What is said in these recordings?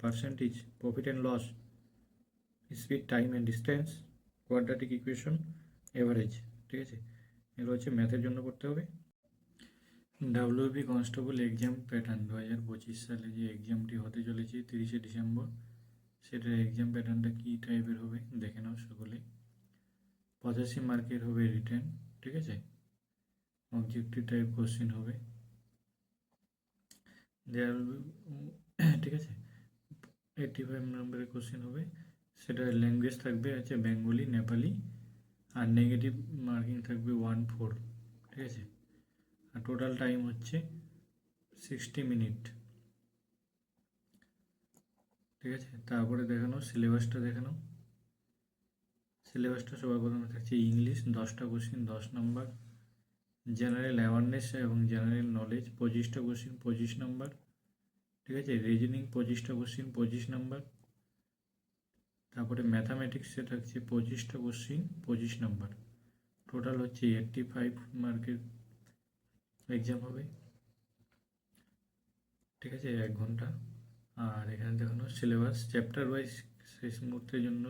Percentage, profit and loss, speed, time and distance, quadratic equation, average. ঠিক আছে, এগুলো হচ্ছে ম্যাথের জন্য করতে হবে। ডাব্লিউবি কনস্টেবল এক্সাম প্যাটার্ন 2025 সালে যে এক্সামটি হতে চলেছে 30শে ডিসেম্বর, সেটার এক্সাম প্যাটার্নটা কী টাইপের হবে দেখে নাও সকলে। 85 মার্কের হবে রিটেন, ঠিক আছে, অবজেক্টিভ টাইপ কোশ্চেন হবে, ঠিক আছে। 85 নম্বরের কোশ্চেন হবে, সেটা ল্যাঙ্গুয়েজ থাকবে হচ্ছে বেঙ্গলি, নেপালি, আর নেগেটিভ মার্কিং থাকবে 1/4, ঠিক আছে। আর টোটাল টাইম হচ্ছে 60 মিনিট, ঠিক আছে। তারপরে দেখানো সিলেবাসটা দেখানো। সিলেবাসটা সবার প্রথমে থাকছে ইংলিশ 10টা কোশ্চেন 10 নম্বর, জেনারেল অ্যাওয়ারনেস এবং জেনারেল নলেজ 25টা কোশ্চেন 25 নম্বর, ঠিক আছে। রিজনিং 25টা কোশ্চেন 25 নম্বর। তারপরে ম্যাথামেটিক্সে থাকছে 25টা কোশ্চেন 25 নম্বর। টোটাল হচ্ছে 85 মার্কের এক্সাম হবে, ঠিক আছে, 1 ঘন্টা। আর এখানে দেখানো সিলেবাস চ্যাপ্টার ওয়াইজ, শেষ মুহূর্তের জন্য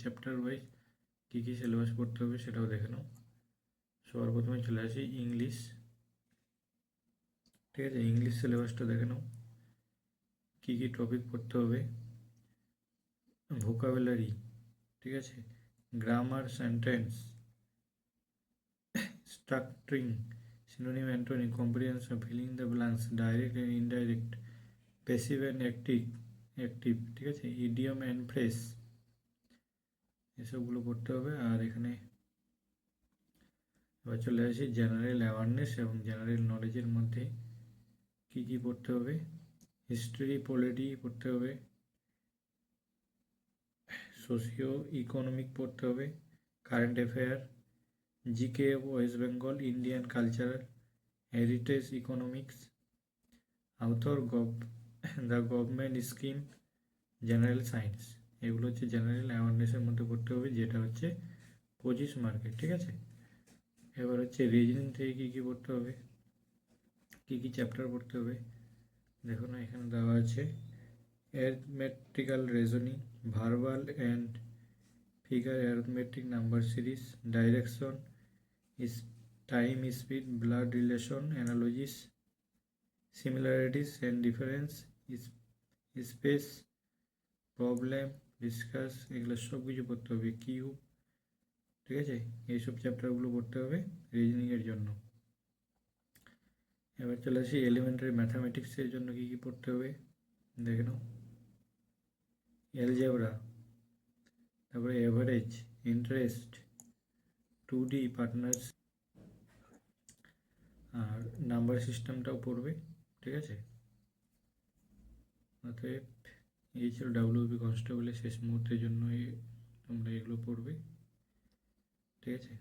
চ্যাপ্টার ওয়াইজ কী কী সিলেবাস পড়তে হবে সেটাও দেখে নাও। সবার প্রথমে চলে আসি ইংলিশ, ঠিক আছে। ইংলিশ সিলেবাসটা দেখে নাও, কী কী টপিক পড়তে হবে। ভোকাবুলারি, ঠিক আছে, grammar, sentence, structuring, synonym, antonym, comprehension, filling the blanks, direct and indirect, passive and active, ঠিক আছে, ইডিয়ম অ্যান্ড ফ্রেজ, এসবগুলো পড়তে হবে। আর এখানে এবার চলে আসি জেনারেল অ্যাওয়ারনেস এবং জেনারেল নলেজের মধ্যে কী কী পড়তে হবে। হিস্ট্রি, পলিটি পড়তে হবে, সোশিও ইকোনমিক পড়তে হবে, current affair, GK, West Bengal, Indian culture, heritage, economics, author the government scheme, general science. এগুলো হচ্ছে জেনারেল অ্যাওয়ারনেসের মধ্যে পড়তে হবে, যেটা হচ্ছে 25 মার্কের, ঠিক আছে। এবার হচ্ছে রিজনিং থেকে কী কী পড়তে হবে, কী কী চ্যাপ্টার পড়তে হবে দেখুন। এখানে দেওয়া আছে arithmetical reasoning, verbal and figure arithmetic, number series, direction, time, speed, blood relation, অ্যানালজিস, similarities and difference, space, problem, discuss, এগুলো সব কিছু পড়তে হবে। কিউব, ঠিক আছে, এইসব চ্যাপ্টারগুলো পড়তে হবে রিজনিংয়ের জন্য। এবার চলে আসি এলিমেন্টারি ম্যাথামেটিক্সের জন্য কী কী পড়তে হবে দেখে নাও। অ্যালজেব্রা, তারপরে এভারেজ, ইন্টারেস্ট, 2D পার্টনার্স, আর নাম্বার সিস্টেমটাও পড়বে, ঠিক আছে। অতএব এই ছিল ডাব্লিউবি কনস্টেবলের শেষ মুহূর্তের জন্য তোমরা এগুলো পড়বে, ঠিক আছে।